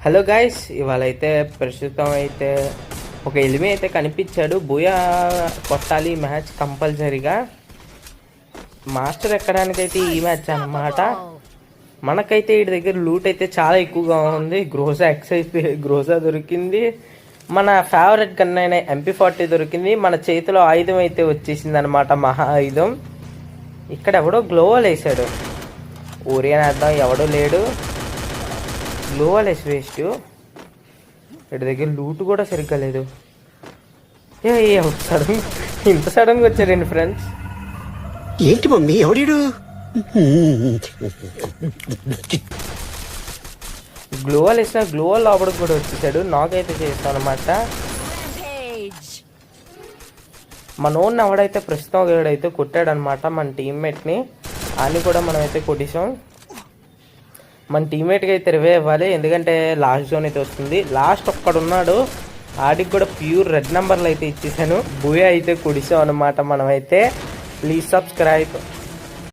Hello guys, ఇవాళ అయితే ప్రస్తుతం అయితే ఒక ఎలిమి అయితే కనిపించాడు. బూయా కొట్టాలి మ్యాచ్ కంపల్సరీగా. మాస్టర్ ఎక్కడానికైతే ఈ మ్యాచ్ అన్నమాట. మనకైతే వీటి దగ్గర లూట్ అయితే చాలా ఎక్కువగా ఉంది. గ్రోజా దొరికింది, మన ఫేవరెట్ గన్ అయిన MP40 దొరికింది, మన చేతిలో ఆయుధం అయితే వచ్చేసింది అనమాట, మహా ఆయుధం. ఇక్కడ ఎవడో గ్లోవల్ వేసాడు, ఊరియన్ వేద్దాం, ఎవడో లేడు. గ్లోవల్ వేసి వేస్ట్. వీటి దగ్గర లూట్ కూడా సరిగ్గా లేదు. సడన్ ఇంత సడన్గా వచ్చారండి ఫ్రెండ్స్. ఏంటి మమ్మీ ఎవడు? గ్లోవల్ వేసిన గ్లోవల్ లోపలికి కూడా వచ్చేసాడు. నాకైతే చేస్తాను అనమాట. మనోడిని ఎవడైతే ప్రస్తుతం ఎవడైతే కొట్టాడనమాట మన టీమ్మేట్ని, అని కూడా మనమైతే కొట్టేసాం. మన టీమ్మేట్కి అయితే రివే ఇవ్వాలి, ఎందుకంటే లాస్ట్ జోన్ అయితే వస్తుంది. లాస్ట్ ఒక్కడున్నాడు, ఆడికి కూడా ప్యూర్ రెడ్ నెంబర్లు అయితే ఇచ్చేసాను. బూయా అయితే కొడిసాం అనమాట మనమైతే. Please subscribe.